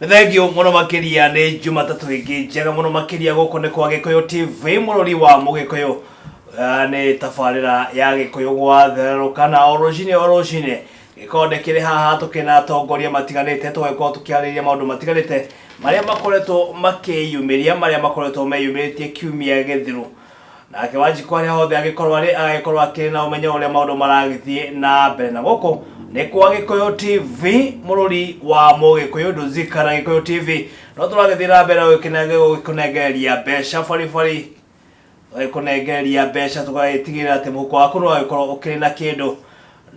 Thengio muno makiria ni Jumatatu ingi njega muno makiria guku ni kwa Gikuyu TV murori wa Mugikuyu ni tafarira ya Gikuyu gwatherũka na orocine gikonde kiri haha tukina atongoria matiganite tweko tukiarĩria maundu matiganite maria makoretwo makiyumiria maria makoretwo meyumiritie kiumia githiru nake Wanjiku aria hothe agikorwo akiri na umenyo uria maundu maragithie na mbere na guku ni kwa Gikuyu TV murori wa Mugikuyu nduzikana Gikuyu TV no turagithira mbere kunengeria mbeca bari kunengeria mbeca tugaitigirira ati muko waku no agikorwo ukiri na kindu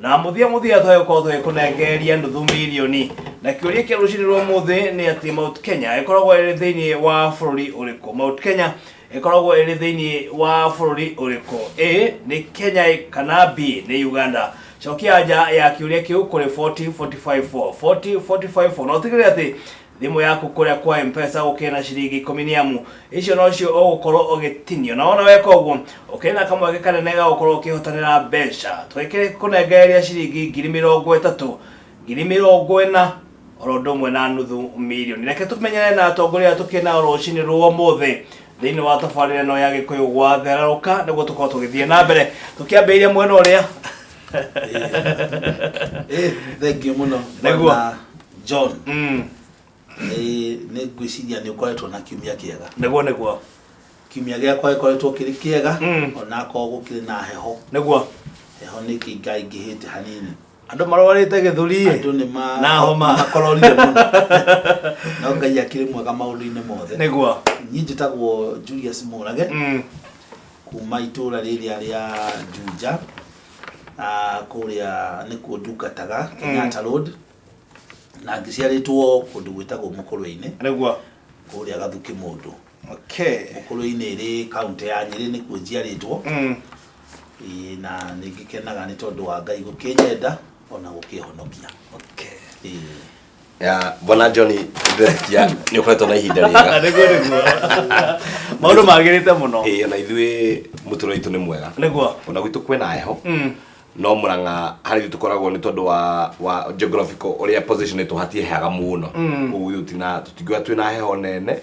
na muthia twagikorwo kunengeria nuthu milioni na kiuria kia rucini rwa muthi ni ati Mount Kenya ikoragwo iri thiini wa bururi uriku Mount Kenya ikoragwo iri thiini wa bururi uriku A ni Kenya kana B ni Uganda chokia nja ya kiuria kiu kuri 4045 no tigire ati thimu yaku kuria kwa M-Pesa ukena ciringi 10 niamu icio no cio ugukorwo ugitinio na ona weka uguo ukena kamwe kanenega ukorwo ukihotanira mbeca twekere kunengeria ciringi 30,000 40,000 orondo mwe na nuthu milioni reke tumenyere na atongoria tukina rocini rwo muthi thiini wa tafarira no ya Gikuyu gwatherũka niguo tukorwo tugithie na mbere tukiambĩrĩria mwena uria thank you muno bwana John ni gwiciria ni ukoretwo na kiumia kiega niguo kiumia giakwa ikoretwo kiri kiega ona ko gukiri na heho niguo heho ni kinga ingihite hanini andu marwarite githuri andu ni na homa makororire muno no Ngai akiri mwega maundu-ini mothe niguo nyi njitagwo Julius Murage kuma itura riria ria Juja kuria nikuo ndungataga Kenyatta Road na ngiciaritwo kundu gwitagwo Mukurwe-ini niguo kuria Gathuki mundu okay Mukurwe-ini ri county ya Nyeri nikuo njiaritwo na ningikenaga ni tondu wa Ngai gukinyenda ona gukihonokia okay ya bona Johnny ndetia ni ukoretwo na ihinda riega niguo maundu magirite muno na ithui muturo itu ni mwega niguo ona gwitu kwena heho no Murang'a hari tukoragwo ni tondu wa geographical uria position itu hatie hega muno ugu yutina tutigwa twina heho nene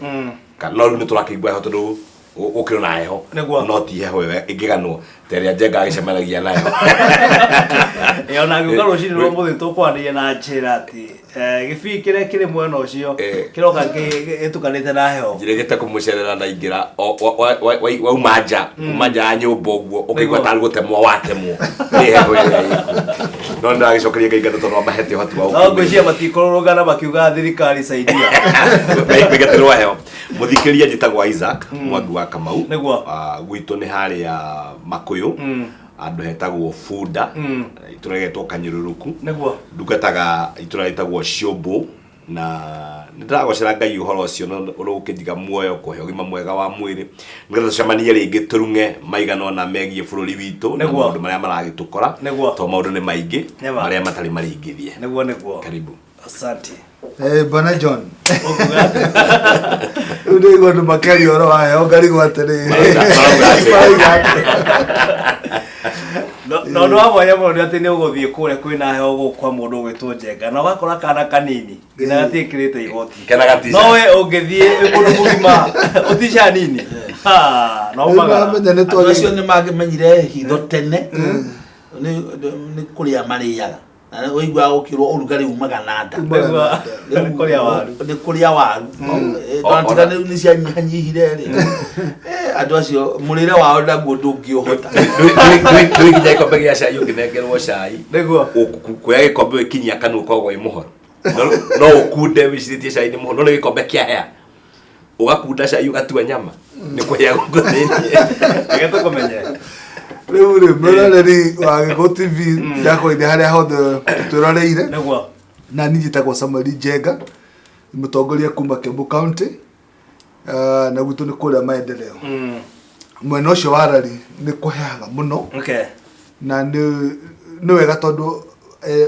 kana no ni turakigwa heho tondu ukiro na heho no ti heho we ingiganwo teria njenga agicemanagia nayo ona ngukaro rucini rwo muthi tukwanĩria na njĩra ati gibii kire kire mwena ucio kiroka gitukanite na heho njirigite kumucerera na ingira wauma nja kuma nja ya nyumba uguo ukigwa tari gutemwo watemwo ni heho no ndagicokeria Ngai ngatho tondu mahete uhoti wa no ngwiciria matikororogana makiuga thirikari saidia bigatirwo heho muthikiria njitagwo Isaac Mwangi wa Kamau niguo gwitu ni haria Makuyu andu hetagwo Funda ituregetwo Kanyururuku niguo ndungataga ituretagwo Ciombo na ndiragocera Ngai uhoro ucio no urukijiga muoyo kuhe ugima mwega wa mwiri nigetha tucemanie ringi turunge maigana na megie bururi witu na maundu maria maragitukora to maundu ni maingi maria matari maringithie niguo karibu asante bwana John uri gondo makari oro ayo ngari gwatere no wavoya mundu ati ni uguthie kuria kwina heho gukwa mundu gwitwo Njenga na wakora kana kanini ngina gatikirite igoti no we ungithie mundu mugima utisha nini no maga acio ni magimenyire hitho tene ni kuria mariaga na uigwa ukirwo urugari umaga nanda ni kuria waru ndantiga ni cia nyihire ri andu acio murire wao ndaguo ndungihota ndwigija ikombe gia cai unginengerwo cai niguo kuya gikombe wikinyia kanu ukoragwo i muhoro no ukunde wiciritie cai ni muhoro no ni gikombe kia hea ugakunda cai ugatua nyama ni kuya guthini ngeto kumenye Rĩu muroreri wa Gikuyu TV yakwa-inĩ haria hothe turoreire niguo na niĩ njĩtagwo Samuel Njenga mũtongoria kuma Kiambu County na gwitũ nĩ kũrĩa maendeleo mwena ũcio wa rari nĩ kũheaga mũno na nĩ wega tondũ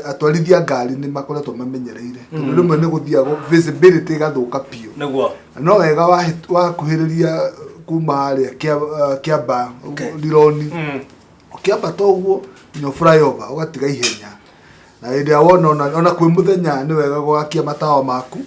atwarithia ngari nĩ makoretwo mamenyereire tondũ rĩmwe nĩ gũthiaga visibility ĩgathũka biũ no wega wakuhĩrĩria kuma harĩa Kiamba Lironi ukiamba toguo nyo flyover ugatiga ihenya na hĩndĩ ya wona ona kwĩ mũthenya nĩ wega gwakia matawa maku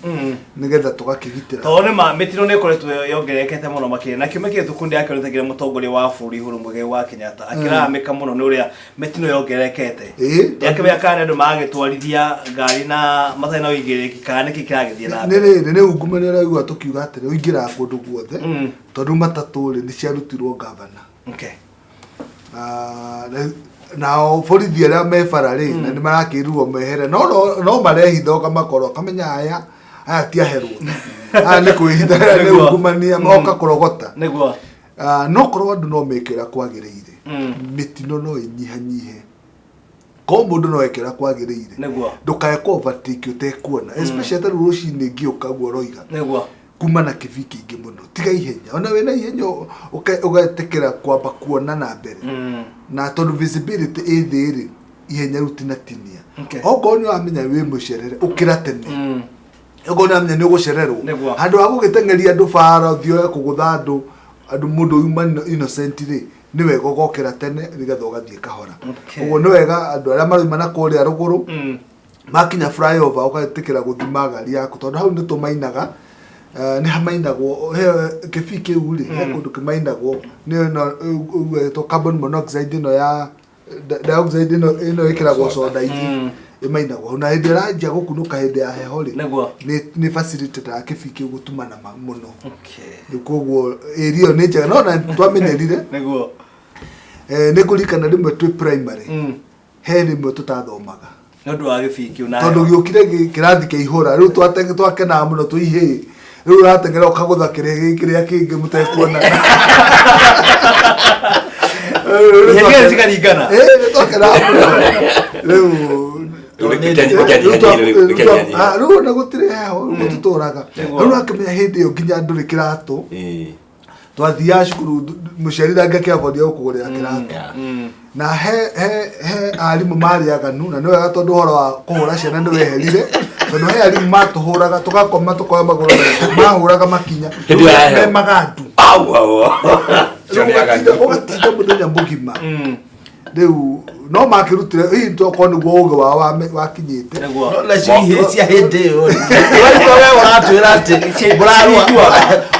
nĩgetha tũgakĩgitĩra tondũ nĩ mĩtino nĩ ĩkoretwo yongererekete mũno makĩria na kiumia kĩhĩtũku nĩ akĩonethagia mũtongoria wa bũrũri Uhuru Muigai wa Kenyatta akĩrahamĩka mũno nĩ ũrĩa mĩtino yongererekete akĩmenya kana andũ magagĩtwarithia ngari na matarĩ na ũigĩrĩrĩki kana nĩkĩ kĩragĩthiĩ na mbere nĩ ungumania ũraigua tũkiuga atĩrĩ ũingĩraga kũndũ guothe tondũ matatũ rĩ nĩ ciarutirwo gavana nao borithi arĩa me bara rĩ na nĩ marakĩrwo mehere no marehitha ũkamakora ũkamenya aya ti aherwo nĩ kwĩhitha nĩ ungumania moka kũrogota no korwo andũ no mekĩra kwagĩrĩire mĩtino no ĩnyihanyihe ko mũndũ no ekĩra kwagĩrĩire ndũkae overtake ũtekuona especially tarĩ rũcinĩ ngĩũka guo roiga kuma na kĩbii kĩingĩ mũno tiga ihenya ona wĩna ihenya ũgetekera kwamba kuona na mbere na tondũ visibility ĩthĩ rĩ ihenya rĩu tinatinia okorwo nĩ wamenya wĩ mũcerere ũkĩra tene okorwo nĩ wamenya nĩ ũgũcererwo handũ ha gũgĩteng'eria andũ bara ũthioe kũgũtha andũ mũndũ yuma innocent rĩ nĩ wega ũgokĩra tene nĩgetha ũgathiĩ kahora ũguo nĩ wega andũ arĩa maroima na kũrĩa rũgũrũ makinya flyover ũgaĩtĩkĩra gũthima ngari yaku tondũ hau nĩ tũmainaga nĩ hamainagwo kĩbii kĩu rĩ kũndũ kĩmainagwo nĩ carbon monoxide ĩno ya dioxide ĩno ĩkĩragwo soda-inĩ ĩmainagwo na hĩndĩ ĩranjia gũkunũka hĩndĩ ya heho rĩ nĩ facilitator kĩbii kĩu gũtumana mũno koguo area ĩyo nĩ njega no na twamenyerire nĩ kũririkana rĩmwe twĩ primary he rĩmwe tũtathomaga nĩũndũ wa gĩbii kĩu na tondũ gĩũkire kĩrathi kĩihũra rĩu twakenaga mũno twĩihĩ rĩu ũrateng'era ũkagũtha kĩrĩa kĩngĩ mũtekuona ihenya cikaringana nĩ twakenaga mũno rĩu ona gũtirĩ heho gũtũtũraga rĩu akĩmenya hĩndĩ ĩyo nginya ndũrĩ kĩratũ twathiaga cukuru mũciari angĩakĩaboria gũkũgũrĩra kĩratũ na he arimũ marĩ aganu na nĩ wega tondũ ũhoro wa kũhũra ciana nĩ weherire tondũ he arimũ matũhũraga tũgakoma tũkoya magũrũ mahũraga makinya me magandu ũgatinda mũthenya mũgima rĩu no makĩrutire hihi tokorwo nĩguo ũgĩ wao wakinyĩte cia hĩndĩ ĩyo we ũratwĩra atĩ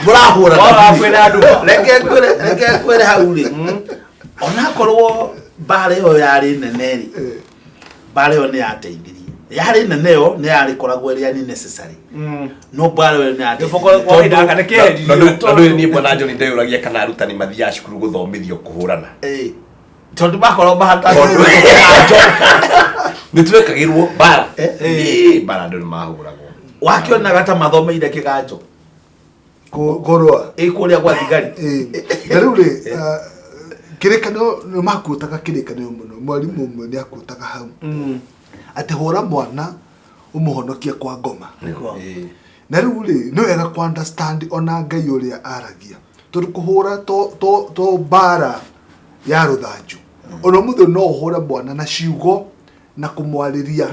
mũrahũra reke kwĩre hau rĩ onakorwo mbara ĩyo yarĩ nene rĩ mbara ĩyo nĩ yateithirie yarĩ nene ĩyo nĩ yarĩkoragwo ĩrĩa ni necessary no mbara ĩyo nĩ yateithirie tondũ niĩ mbona John ndeyũragia kana arutani mathiaga cukuru gũthomithio kũhũrana tondũ bakorwo nĩ twekagĩrwo mbara mbara andũ nĩ mahũragwo wakĩonaga ta mathomeire kĩganjo kũrũa kũrĩa gwa thigari na rĩu rĩ kĩrĩkanĩro nĩ makuotaga kĩrĩkanĩro mũno mwarimũ ũmwe nĩ akuotaga hau atĩ hũra mwana ũmũhonokie kwa ngoma na rĩu rĩ nĩ wega kũ understand ona Ngai ũrĩa aragia tondũ kũhũra to mbara ya rũthanju ona mũthĩ no ũhũre mwana na ciugo na kũmwarĩria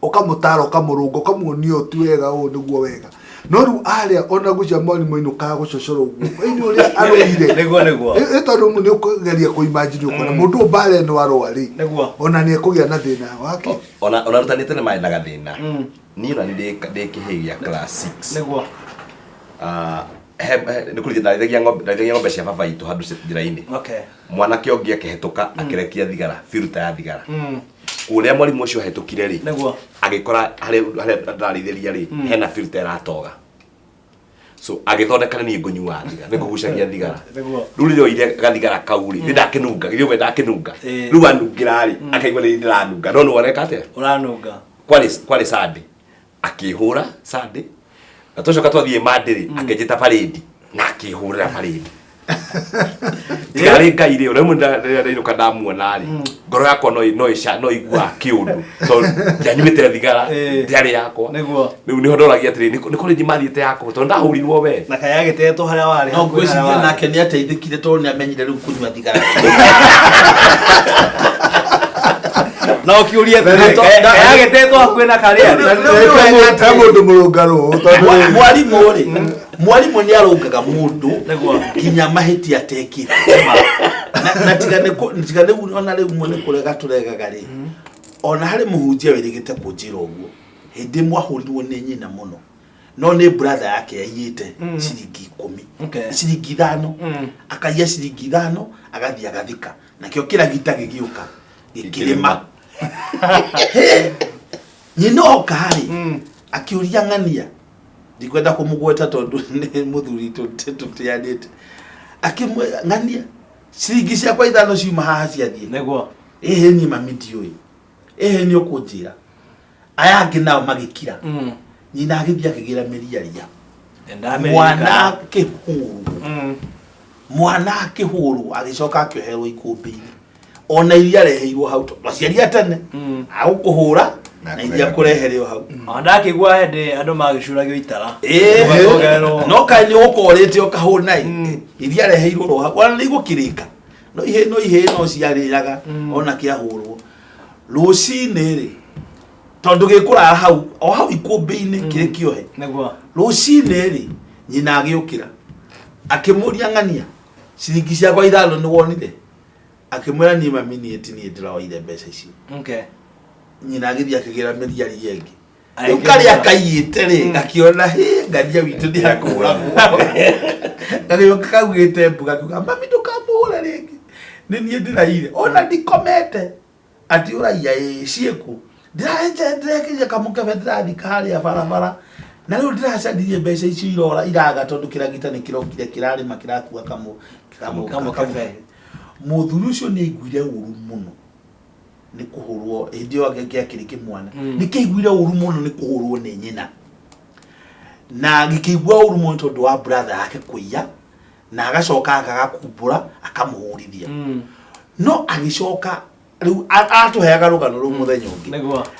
ũkamũtara ũkamũrũnga ũkamuonia ti wega ũũ nĩguo wega no rĩu arĩa ona gũcia mwarimũ ainũkaga gũcocora ũguo ĩni ũrĩa arũire tondũ nĩ ũkũgeria kũimagine ũkona mũndũ mbara ĩno arũarĩ ona nĩ ekũgĩa na thĩna wake ona rutanĩte nĩ marĩ na gathĩna niĩ ona nĩ ndĩ kĩhĩĩ gĩa class 6 nĩ kũrĩa ndaithagia ng'ombe cia baba itũ handũ njĩra-inĩ mwanake ũngĩ akĩhetũka akĩrekia thigara filter ya thigara ũrĩa mwarimũ ũcio ahetũkire rĩ agĩkora harĩa ndararĩithĩria rĩ hena filter ĩratoga so agĩthondeka nĩ ngũnyua thigara nĩ kũgucagia thigara rĩu rĩrĩa oire gathigara kau rĩ nĩ ndakenunga gĩthĩo ndakenunga rĩu anungĩra rĩ akaigua nĩ ndĩranunga no nĩwoneka atĩa ũranunga kwarĩ Sunday akĩhũra Sunday na tũcoka twathiĩ Monday rĩ akenjeta parade na akĩhũrĩra parade tigarĩ Ngai rĩ ũrĩa ndĩinũka ndamuona rĩ ngoro yakwa no igua kĩũndũ tondũ njanyumĩte thigara ndĩarĩ yakwa rĩu nĩho ndoragia atĩrĩ nĩ kũrĩ njimathiĩte yakwa tondũ ndahũrirwo we na kaya gĩtetwo harĩa warĩ no ngwĩciria nake nĩ ateithĩkire tondũ nĩ amenyire rĩu kũnyua thigara no kiuria kaya gĩtetwo hakuhĩ na karĩa mũndũ mũrũngarũ tondũ mwarimũ nĩ arũngaga mũndũ nginya mahĩtia atekire na tigane ona rĩu nĩ kũrega tũregaga rĩ ona hari muhunjia werigite kunjira uguo hindi mwahurirwo ni nyina muno no ni brother yake yaiyite ciringi 10 ciringi 5 akaiya ciringi 5 agathia agathika nakio kira gita gigiuka gikirima nyina okari akiuria ng'ania ndikwenda kumugweta tondu ni muthuri tutianite akimwe ng'ania ciringi ciakwa 5 ciuma haha ciathie neguo ni mami ndioi ni ukunjira aya nginao magikira nyina agithia kigira meriaria mwana kihuru agicoka akioherwo ikumbi ona iria reheirwo hau to maciaria tene agukuhura na iria kureherwo hau onda kigwa hende andu magicuragio itara no kani ukorete okahuna iria reheirwo ro hau ona igukirika no ihe no ciariraga ona kiahurwo rucini ri tondu gikura hau o hau ikumbi-ini kire kiohe neguo rucini ri nyina agiukira akimuria ng'ania ciringi ciakwa 5 ni wonire akimwira ni mami ni ndiraoire mbeca icio nyina agithia akigira meriari yengi ukari akayite ri akiona ngaria witu ndi akura ngari ukagwite mbuga kuga mami ndukamura ringi ni nie ndiraire ona ndikomete ati uraia cieku ndirakiria kamuke vedrani kari ya barabara na riu ndiracadirie mbeca icio irora iraga tondu kiragita ni kirokire kirari makirakua kamu kafe muthuri ucio ni aiguire uru muno ni kuhurwo hindio agiakiri kimwana ni kiguire uru muno ni kuhurwo ni nyina na gikigwa uru muno tondu wa brother yake kuiya na agacoka agakumbura akamuhurithia no agicoka riu atuheaga rugano ru muthenya ungi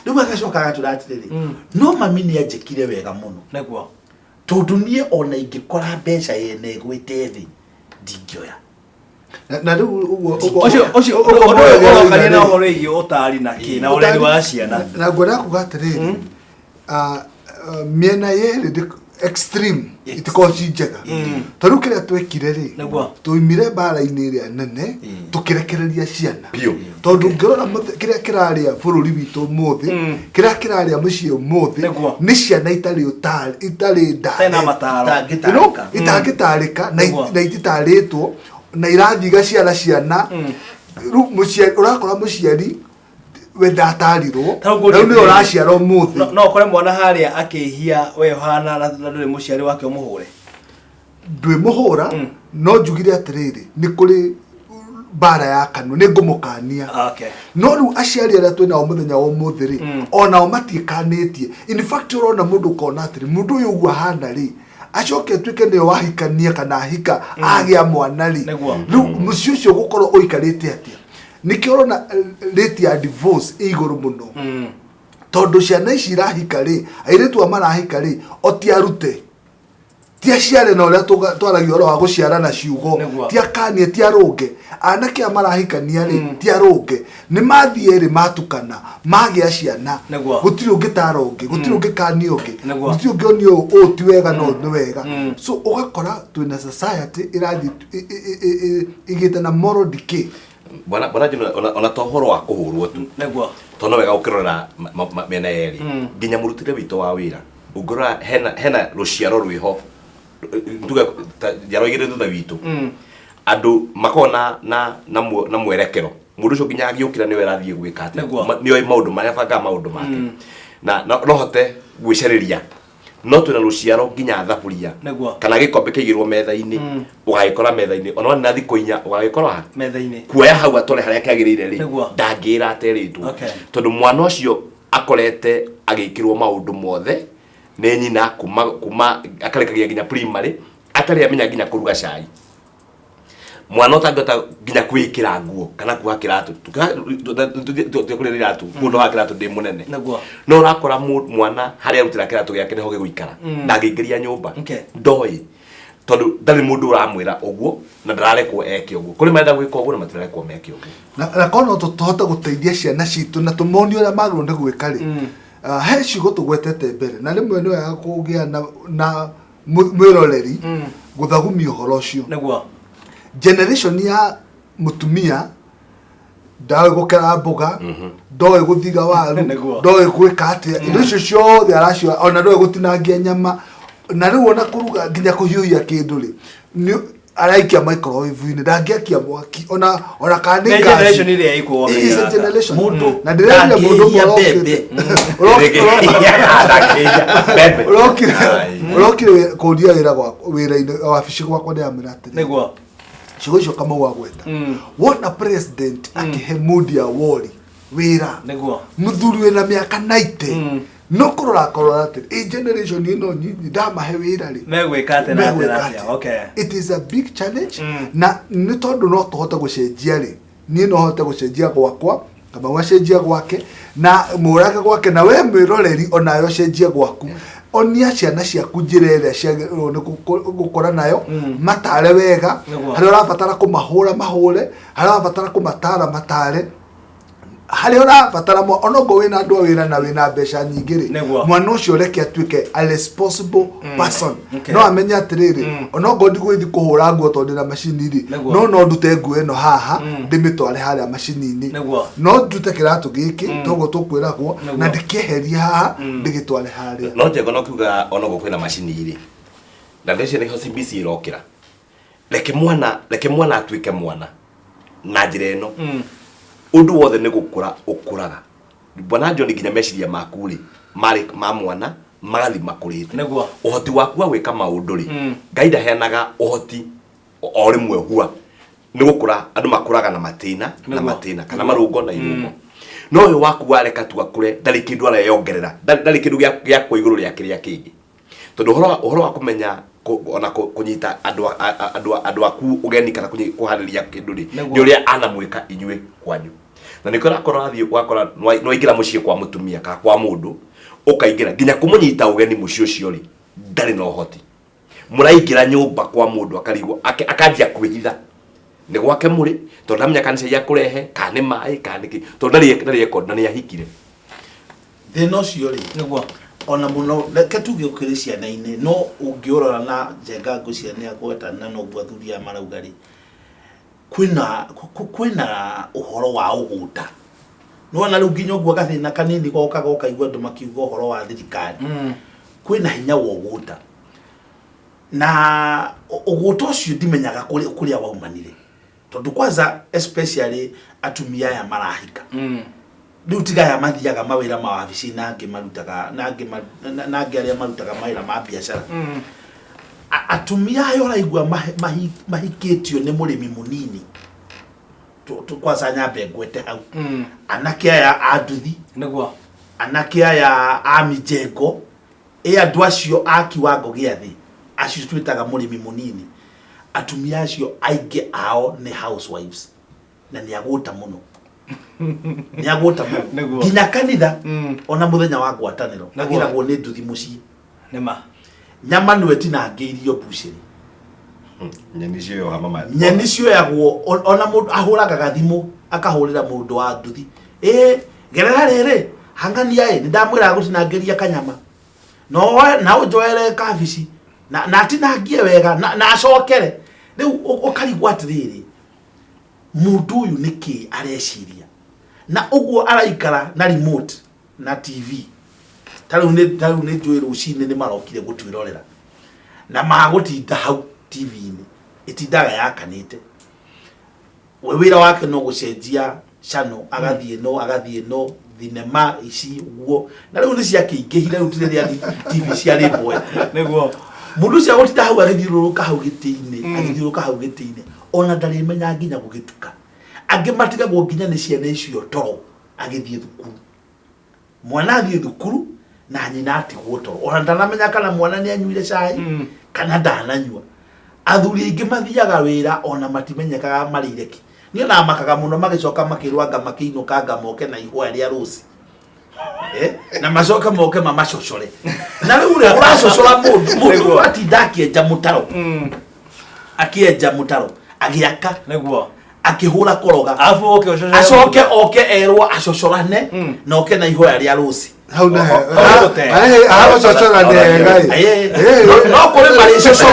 riu agacoka agatura atiriri no mami ni anjikire wega muno neguo tondu nie ona ingikora mbeca yene gwite thi ndingioya na riu ocio okari na horo igi utari na ki na ureri wa ciana na ngwenda kuga atiriri miena yeri extreme itiko njega tondu kiria twekire ri tuimire bara-ini iria nene tukirekereria ciana tondu ngirora kiria kiraria bururi witu muthi kiria kiraria mucie muthi ni ciana itari tena mataro itangitarika na ititaritwo na irathiga ciana muciari urakora muciari wenda atarirwo na ni uraciara umuthi no kore mwana haria akihia we hana na nduri muciari wake umuhure ndwi muhura no njugire atiriri ni kuri bara ya kanu ni ngumukania no riu aciari aria twina o muthenya wa umuthi ri ona o matiikanitie in fact urona mundu kona atiri mundu uyu ugwa hana ri acoke twike ni wahikania kana hika agia mwana ri riu mucio cio gukorwo uikarite atia nikiorona rate ya divorce iguru muno tondu ciana ici irahika ri airetu amarahika ri otiarute tia ciare na uria twaragia ro wa guciarana ciugo tia kanie tia runge anake amarahikania ri tia runge ni mathie ri matukana magia ciana gutiri ungi taronge gutiri ungi kanie ungi gutiri ungi onio o ti wega no ni wega so ugakora twina society irathi igite na moral decay bwana jino ona tohoro wa kuhurwo tu neguo tono wega ukirora mena yeri nginya murutire wito wa wira ungora hena ruciaro rwiho nduga yaroigire thutha witu andu makona na mwerekero mundu ucio nginya agiukira ni werathie gwika ati ni oi maundu maria banga maundu make na no hote gwicariria no twina ruciaro nginya thaburia kana gikombe kigirwo metha-ini ugagikora metha-ini ona na thiko inya ugagikora metha-ini kuoya hau atore haria kagirire ri ndangira ateritwo tondu mwana ucio akorete agikirwo maundu mothe ne nyina kuma akarekagia nginya primary atari amenya nginya kuruga cai mwana utangota nginya kwikira nguo kana kuha kiratu tukurira iratu mundu wa kiratu ndi munene no urakora mwana haria rutira kiratu giake niho giguikara ndangĩingĩria nyumba ndoi tondu ndari mundu uramwira uguo na ndararekwo eke uguo kuri marenda gwika uguo na matirarekwo meke uguo na kono tutohota guteithia ciana citu na tumoni uria magirunde gwika ri he ciugo tugwetete mbere na rimwe ni wega kugia na mwiroreri guthagumia uhoro ucio neguo generation ya mutumia ndawe gukera mboga ndoe guthiga waru ndoe gwika atia indo icio ciothe aracio ona ndoe gutinangia nyama na riu ona kuruga nginya kuhiuhia kindu ri ni araikia microwave-ini ndangiakia mwaki ona kana ni generation ile yaiko wake is generation mundu na ndirenda mundu urokire kuria wira gwako wira-ini wabici gwakwa ni amira atiri niguo cigo icio kama gwagweta wona president akihe Moody Awori wira niguo muthuri wina miaka 90 no kurora korora ati generation ino nyinyi ndamahe wira ri megwika atena okay it is a big challenge na ni tondu no tuhote gucenjia ri ni no hote gucenjia gwakwa kama wacenjia gwake na murake gwake na we mwiroreri ona yo cenjia gwaku onia ciana ciaku njira iria ciagirwo ni gukora nayo matare wega hari urabatara kumahura mahure hari urabatara kumatara matare hari urabatara onogo wina andu wira na wina besha nyingi ri mwana ucio reke atuike a responsible person no amenya atiriri onogo ndigwithi kuhura nguo tondu na machine ri no ndute nguo eno haha ndimitware haria machine-ini no ndute kiratu giki togo tukwiragwo na ndikieheria haha ndigitware haria no njego no kuga onogo kwina machine ri na ndece ni CBC irokira leke mwana atuike mwana na njira eno undu wothe ni gukura ukuraga bwana John nginya meciria maku ri mari ma mwana magathi makurite niguo uhoti waku wa gwika maundu ri Ngai ndaheanaga uhoti o rimwe hua ni gukura andu makuraga na matina kana marungo na irungo no uyu waku wareka tu akure ndari kindu ara yongerera ndari kindu gya kwa iguru ria kiria kingi tondu uhoro wa kumenya ona kunyita andu aku ugeni kana kuhariria kindu ri ni uria anamwika inywe kwanyu na nikora korathi wakora no igira mucie kwa mutumia ka kwa mundu ukaigira nginya kumunyita ugeni mucio cio ri ndari no hoti muraigira nyumba kwa mundu akarigwo akanjia kwihitha ni gwake muri tondu amenya kanisa ya kurehe kane mai kaniki tondu ndari ekonda ni ahikire thino cio ri niguo ona muno reke tuge ukiri ciana-ini no ungiurora na njenga ngo ciana agweta na no gwathuria maraugari kwina uhoro wa uguta no na riu nginya gwa gathina kanini goka igwa ndu makiuga uhoro wa thirikari kwina hinya wa uguta na uguta ucio ndimenyaga kuria waumanire tondu kwanza especially atumia ya marahika riu tiga ya mathiaga mawira ma wabici nangi marutaga nangi aria marutaga mawira ma biacara atumia ayo raigua mahikitio ni murimi munini tu kwanza nyambe ngwete hau anake aya anduthi niguo anake aya amijengo andu acio akiwango giathi acio twitaga murimi munini atumia acio aige ao ni housewives na ni aguta muno nginya kanitha ona muthenya wa ngwataniro agiragwo ni nduthi mucii nima nyama nwe tinangeirio buciri nyeni cio yagwo ona mundu ahuraga gathimu akahurira mundu wa nduthi gerera riri hangania ni ndamwira gutinangeria kanyama no na unjoere kabici na tinangie wega na acokere riu ukarigwa atiriri mundu uyu niki areciria na uguo araikara na remote na TV taru ni njui rucine ni marokire gutwirorera na magutinda hau TV-ini itindaga yakanite we wira wake no gucenjia channel agathie no thinema ici uguo na riu ni cia kiingihire riu tire TV cia ribwe niguo mundu cia gutinda hau agithiururuka hau giti-ini ona ndari menya nginya gugituka angi matigagwo nginya ni ciana icio toro agithie thukuru mwana athie thukuru na nyina atigwo toro ona ndanamenya kana mwana ni anyuire cai kana ndananyua athuri ingi mathiaga wira ona matimenyekaga marireki ni ona makaga muno magicoka makirwanga makiinukanga moke na ihwa ria rusi na macoka moke mamacocore na riu ri uracocora mundu atinda akienja mutaro agiaka niguo akihura koroga afu acoke erwo acocorane na oke na ihwa ria rusi hau na hapo chochora ngai no kore mari coco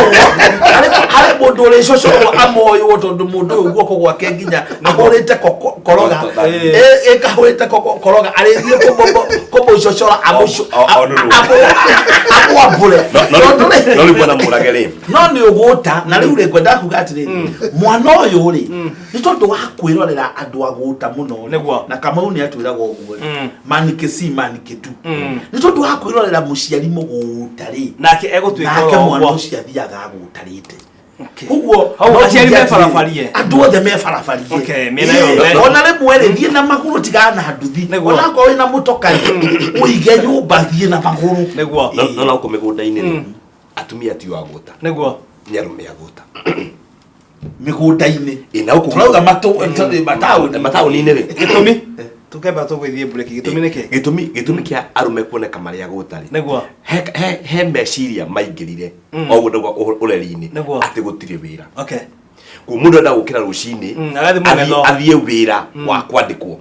hari mundu uri coco amoyo tondu mundu uguo kogwake nginya ahurite koroga ekahurite koroga arithie kobo cochora amwambure no ni bwana murageri no ni uguta na riu ri kwenda kuga atiri mwana uyu ri ni tondu wa kwirorera andu aguta muno na Kamau ni atwiraga uguo manike si manike tu ni tondu wa kwirorera muciari muguta ri nake egutwika mwana ucio athiaga agutarite Hugo hau aciari me farafarie andu othe me farafarie okay mena yo ona le mwere thie na maguru tigana handuthi ona ko wina mutokari uige nyumba thie na maguru neguo no uko migunda-ini atumia ti wa guta neguo nyarume aguta migunda-ini ina uko turauga matauni-ini ri gitumi tukeba tugwithie break gitumi niki gitumi kia arume kuoneka maria gutari neguo he meciria maingirire oguo ndugo ureri-ini ati gutire wira okay ku mundu enda gukira rucini athie wira wa kwandikwo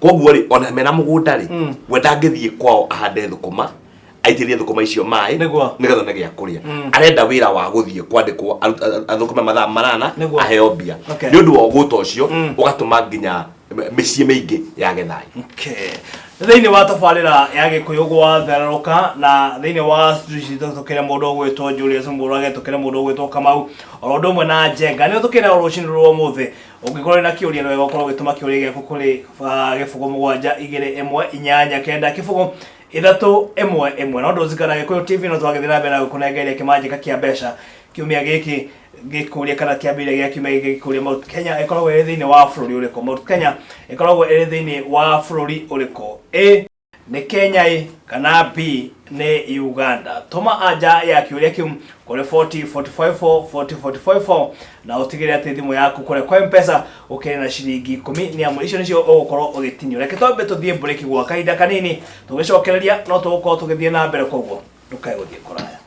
koguo ri ona mena mugunda ri wenda ngithie kwao ahande thukuma aitirie thukuma icio mai nigetha ne gya kuria arenda wira wa guthie kwandikwo athukuma mathaa manana aheo mbia ni undu wa guta ucio ugatuma nginya mĩciĩ mĩingĩ ya gethai okay thĩinĩ wa tabarĩra ya gĩkũyũ gwatherũka na thĩinĩ wa studio tũkĩre mũndũ ũgwĩtwo Julius Mbũrage tũkĩre mũndũ ũgwĩtwo Kamau o ũndũ ũmwe na Njenga nĩ tũkĩre rũcinĩ rwa ũmũthĩ ũngĩkorwo na kĩũria nĩ wega ũkorwo ũgĩtũma kĩũria gĩaku kũrĩ gĩbũgũ 729 kĩbũgũ 311 no ndũzikana Gĩkũyũ TV no twagĩthiĩ na mbere na gũkũnengeria kĩmanjĩka kĩa mbeca kiumia gĩkĩ gĩkũria kana kĩambĩrĩria gĩa kiumia gĩkĩ gĩkũria Mount Kenya ĩkoragwo ĩrĩ thĩinĩ wa bũrũri ũrĩkũ Mount Kenya ĩkoragwo ĩrĩ thĩinĩ wa bũrũri ũrĩkũ A nĩ Kenya kana B nĩ Uganda tũma anja ya kĩũria kĩu kũrĩ 4045 na ũtigĩrĩre atĩ thimũ yaku kũrĩa kwa M-Pesa ũkĩrĩ na ciringi 10 nĩ amu icio nĩcio ũgũkorwo ũgĩtinio reke twambe tũthiĩ break gwa kahinda kanini tũgĩcokereria no tũgũkorwo tũgĩthiĩ na mbere koguo ndũkae gũthiĩ kũraya